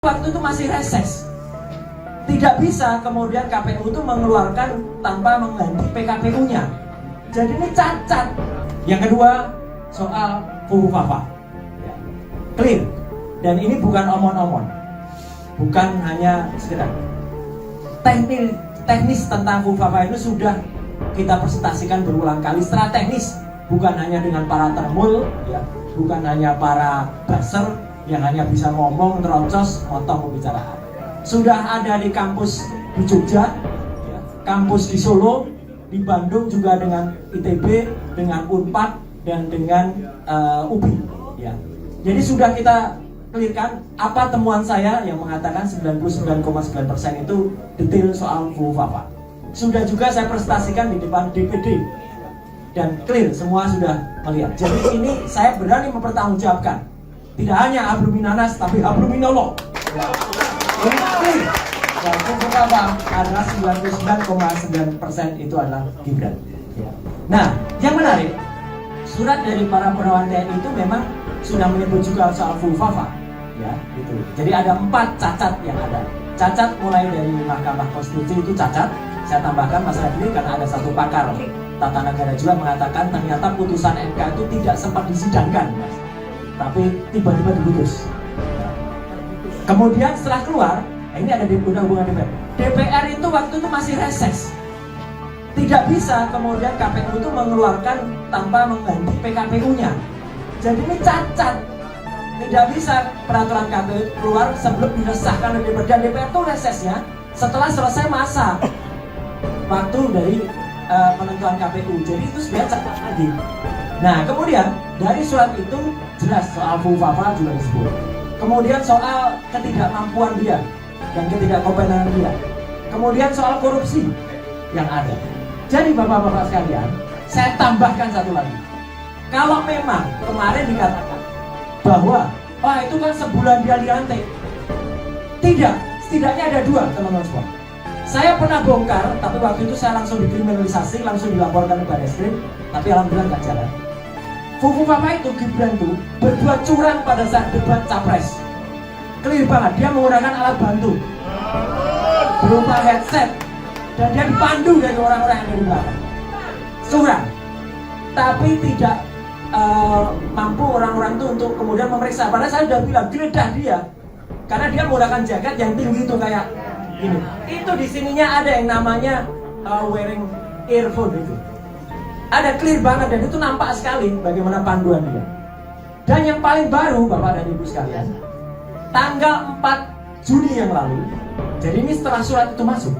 Waktu itu masih reses. Tidak bisa kemudian KPU itu mengeluarkan tanpa mengganti PKPU-nya. Jadi ini cacat. Yang kedua, soal FUFAFA. Ya. Clear. Dan ini bukan omon-omon. Bukan hanya sekedar. Teknis tentang FUFAFA itu sudah kita presentasikan berulang kali secara teknis. Bukan hanya dengan para termul, ya. Bukan hanya para buzzer yang hanya bisa ngomong, terocos, motong pembicaraan. Sudah ada di kampus di Jogja, ya, kampus di Solo, di Bandung juga dengan ITB, dengan Unpad, dan dengan UPI. Ya. Jadi sudah kita clearkan apa temuan saya yang mengatakan 99,9% itu detail soal FUFAFA. Sudah juga saya presentasikan di depan DPD. Dan clear, semua sudah melihat. Jadi ini saya berani mempertanggungjawabkan. Tidak hanya habluminanas, tapi habluminallah. Ini clear. Dan FUFAFA adalah 99,9% itu adalah Gibran. Nah, yang menarik, surat dari para penawan TNI itu memang sudah menyebut juga soal FUFAFA. Ya, gitu. Jadi ada 4 cacat yang ada. Cacat mulai dari Mahkamah Konstitusi itu cacat. Saya tambahkan Mas Refli karena ada satu pakar tata negara juga mengatakan ternyata putusan MK itu tidak sempat disidangkan, Mas. Tapi tiba-tiba diputus. Kemudian setelah keluar, ini ada di undang-undang DPR. DPR itu waktu itu masih reses. Tidak bisa kemudian KPU itu mengeluarkan tanpa mengganti PKPU-nya. Jadi ini cacat. Tidak bisa peraturan KPU keluar sebelum disahkan oleh DPR. Dan DPR itu resesnya setelah selesai masa waktu dari penentuan KPU. Jadi itu sebenarnya cacat lagi. Nah, kemudian dari surat itu jelas soal FUFAFA juga disebut. Kemudian soal ketidakmampuan dia dan ketidakkompetensian dia. Kemudian soal korupsi yang ada. Jadi Bapak-bapak sekalian, saya tambahkan satu lagi. Kalau memang kemarin dikatakan bahwa itu kan sebulan dia dilantik. Tidak, setidaknya ada 2 teman-teman semua. Saya pernah bongkar, tapi waktu itu saya langsung dikriminalisasi, langsung dilaporkan ke Barreskrim, tapi alhamdulillah nggak jalan. FUFAFA itu Gibran tuh berbuat curang pada saat debat capres. Clear banget, dia menggunakan alat bantu berupa headset dan dia dipandu dari orang-orang yang ada di belakang. Curang, tapi tidak mampu orang-orang itu untuk kemudian memeriksa. Padahal saya sudah bilang geledah dia, karena dia menggunakan jaket yang tinggi tuh kayak ini. Itu di sininya ada yang namanya wearing earphone itu. Ada clear banget dan itu nampak sekali bagaimana panduan dia. Dan yang paling baru Bapak dan Ibu sekalian, tanggal 4 Juni yang lalu, jadi ini setelah surat itu masuk,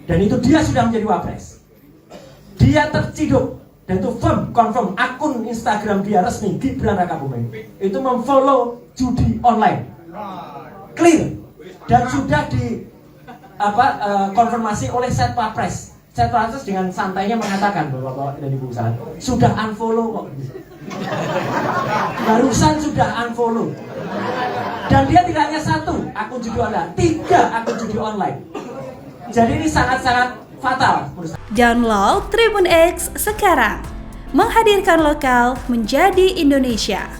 dan itu dia sudah menjadi wapres. Dia terciduk dan itu confirm akun Instagram dia resmi Gibran Rakabuming itu memfollow judi online. Clear dan sudah di konfirmasi oleh Setpapres. Setpapres dengan santainya mengatakan Bapak dan Ibu sekalian sudah unfollow kok. Barusan sudah unfollow. Dan dia tidak hanya 1 akun judi online, 3 akun judi online. Jadi ini sangat-sangat fatal. Download Tribun X sekarang. Menghadirkan lokal menjadi Indonesia.